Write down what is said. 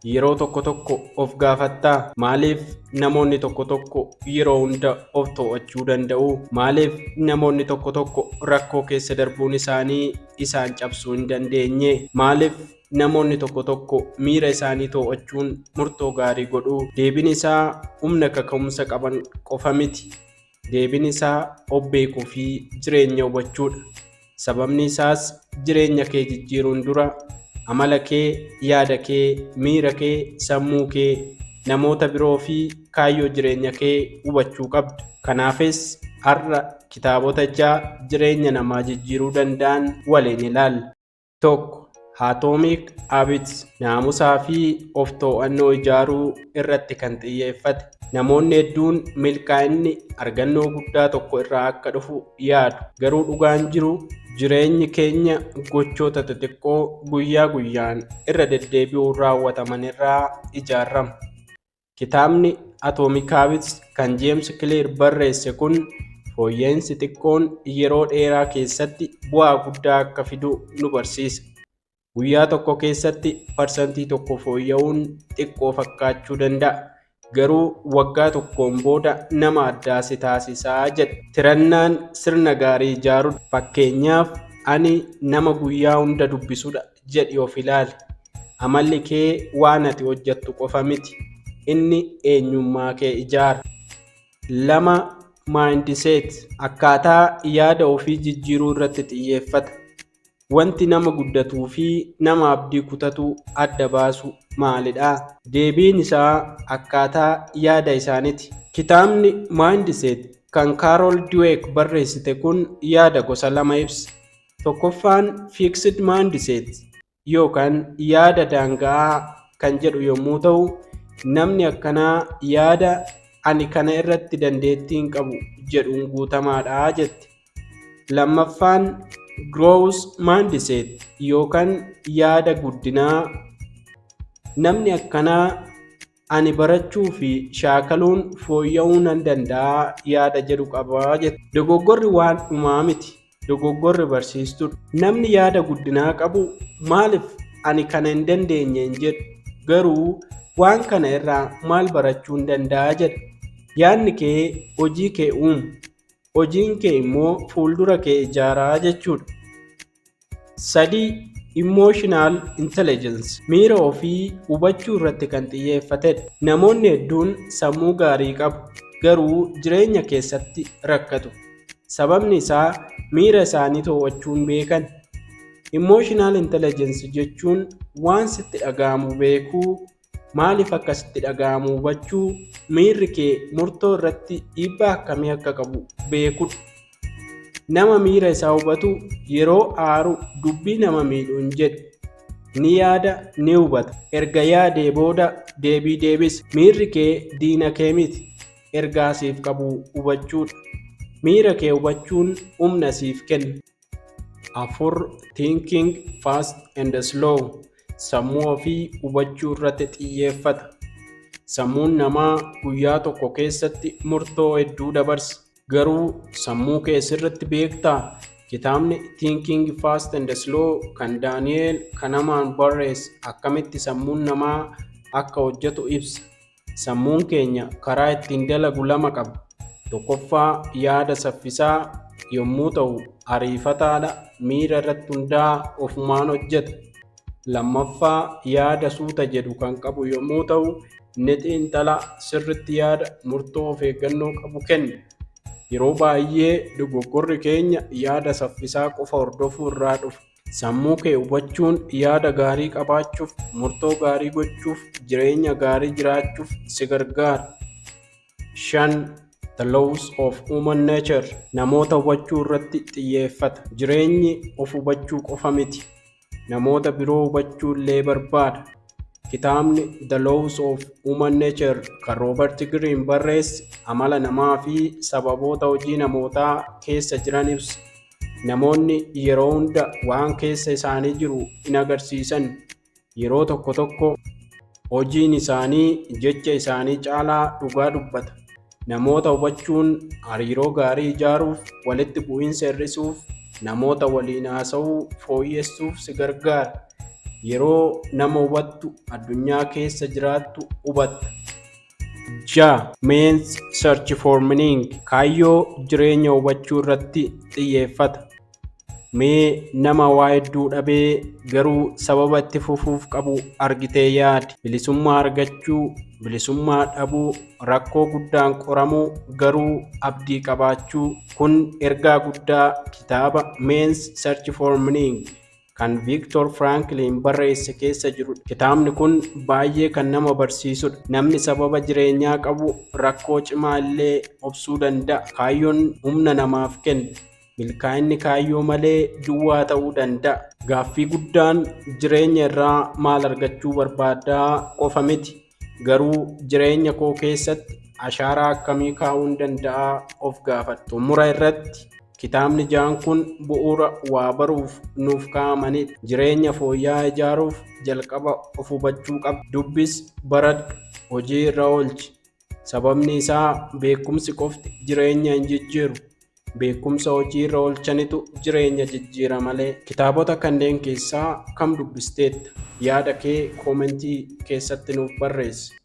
Yeroo tokko tokko of gaafattaa? Maaliif namoonni tokko tokko yeroo hunda of to'achuu danda'u? Maaliif namoonni tokko tokko rakkoo keessa darbuun isaanii isaan cabsuu hin dandeenye? Maaliif namoonni tokko tokko miira isaanii to'achuun murtoo gaarii godhu? Deebiin isaa humna kaka'umsa qaban qofa miti. Deebiin isaa of beekuu fi jireenya hubachuudha. Sababni isaas jireenya kee jijjiiruun dura amala kee, yaada kee, miira kee, sammuu kee, namoota biroo fi kaayyoo jireenya kee hubachuu qabda. Kanaafis har'a kitaabota 6 jireenya namaa jijjiiruu danda'an waliin ilaalla. 1. Atomic Habits, naamusaa fi of to'annoo ijaaruu irratti kan xiyyeeffate. Namoonni hedduun milkaa'inni argannoo guddaa tokko irraa akka dhufu yaadu. Garuu dhugaan jiru jireenyi keenya gochoota xixiqqoo guyyaa guyyaan irra deddeebi'uun raawwataman irraa ijaarama. Kitaabni Atomic Habits kan James Clear barreesse kun fooyya'insi xiqqoon yeroo dheeraa keessatti bu'aa guddaa akka fidu nu barsiisa. Guyyaa tokko keessatti parsantii tokko fooyya'uun xiqqoo fakkaachuu danda'a. Garuu waggaa tokkoon booda nama addaa si taasisaa jedha. Tirannaan sirna gaarii ijaaruu. Fakkeenyaaf ani nama guyyaa hunda dubbisudha jedhi of ilaali. Amalli kee waan ati hojjettu qofa miti. Inni eenyummaa kee ijaara. 2. Mindset, akkaataa yaada ofii jijjiiruu irratti xiyyeeffata. Wanti nama guddatuu fi nama abdii kutatu adda baasu maalidha? Deebiin isaa akkaataa yaada isaaniiti. Kitaabni Mindset kan Carol Dweck barreessite kun yaada gosa 2 ibsa. Tokkoffaan Fixed Mindset yookaan yaada daanga'aa kan jedhu yommuu ta'u, namni akkanaa yaada ani kana irratti dandeettii hin qabu jedhuun guutamaadha jetti. Lammaffaan Growth Mindset yookaan yaada guddinaa. Namni akkanaa ani barachuu fi shaakaluun fooyya'uu nan danda'a yaada jedhu qaba jette. Dogoggorri waan dhumaa miti. Dogoggorri barsiistuudha. Namni yaada guddinaa qabu maaliif ani kana hin dandeenye hin jedhu. Garuu waan kana irraa maal barachuu hin danda'a jedha. Yaadni kee hojii kee uumu. Hojiin kee immoo fuuldura kee ijaaraa jechuudha. 3. Emotional Intelligence, miira ofii hubachuu irratti kan xiyyeeffatedha. Namoonni hedduun sammuu gaarii qabu, garuu jireenya keessatti rakkatu. Sababni isaa miira isaanii to'achuu hin beekan. Emotional Intelligence jechuun waan sitti dhaga'amu beekuu, maaliif akka sitti dhaga'amu hubachuu, miirri kee murtoo irratti dhiibbaa akkamii akka qabu beekudha. Nama miira isaa hubatu yeroo aaru dubbii nama miidhu hin jedhu. Ni yaada, ni hubata. Erga yaadee booda deebii deebisa. Miirri kee diina kee miti. Ergaa siif qabu hubachuudha. Miira kee hubachuun humna siif kenna. 4. Thinking Fast and Slow, sammuu ofii hubachuu irratti xiyyeeffata. Sammuun namaa guyyaa tokko keessatti murtoo hedduu dabarsa. Garuu sammuu kee sirriitti beektaa? Kitaabni Thinking Fast and Slow kan Daniel Kahneman barreesse akkamitti sammuun namaa akka hojjetu ibsa. Sammuun keenya karaa ittiin dalagu 2 qaba. Tokkoffaa yaada saffisaa yommuu ta'u ariifataadha, miira irratti hundaa'aa ofumaan hojjeta. Lammaffaa yaada suuta jedhu kan qabu yommuu ta'u inni xiinxala sirriitti yaada murtoo of eeggannoo qabu kenna. Yeroo baay'ee dogoggorri keenya yaada saffisaa qofa hordofuu irraa dhufa. Sammuu kee hubachuun yaada gaarii qabaachuuf, murtoo gaarii gochuuf, jireenya gaarii jiraachuuf si gargaara. 5. The Laws of Human Nature, namoota hubachuu irratti xiyyeeffata. Jireenyi of hubachuu qofa miti. Namoota biroo hubachuu illee barbaada. Kitaabni The Laws of Human Nature kan Robert Greene barreesse amala namaa fi sababoota hojii namootaa keessa jiran ibsa. Namoonni yeroo hunda waan keessa isaanii jiru hin agarsiisan. Yeroo tokko tokko hojiin isaanii jecha isaanii caalaa dhugaa dubbata. Namoota hubachuun hariiroo gaarii ijaaruuf, walitti bu'iinsa hir'isuuf, namoota waliin haasa'uu fooyyessuuf si gargaara. Yeroo nama hubattu addunyaa keessa jiraattu hubatta. 6. Means search for meaning. Kaayyoo jireenya hubachuu irratti xiyyeeffata. Mee nama waa hedduu dhabee garuu sababa itti fufuuf qabu argitee yaadi. Bilisummaa argachuu, bilisummaa dhabuu, rakkoo guddaan qoramuu garuu abdii qabaachuu. Kun ergaa guddaa kitaaba Means Search for Meaning kan Viktor Franklin barreesse keessa jirudha. Kitaabni kun baay'ee kan nama barsiisudha. Namni sababa jireenyaa qabu rakkoo cimaa illee obsuu danda'a. Kaayyoon humna namaaf kenna. Milkaa'inni kaayyoo malee duwwaa ta'uu danda'a. Gaaffii guddaan jireenya irraa maal argachuu barbaadaa qofa miti. Garuu jireenya koo keessatti ashaaraa akkamii kaa'uun danda'a of gaafadhu. Xumura irratti kitaabni 6 kun bu'uura waa baruuf nuuf kaa'amanidha. Jireenya fooyya'aa ijaaruuf jalqaba of hubachuu qabda. Dubbisi, baradhu, hojii irra oolchi. Sababni isaa beekumsi qofti jireenya hin jijjiiru. Beekumsa hojii irra oolchanitu jireenya jijjiira malee. Kitaabota kanneen keessaa kam dubbisteetta? Yaada kee koomentii keessatti nuuf barreessi.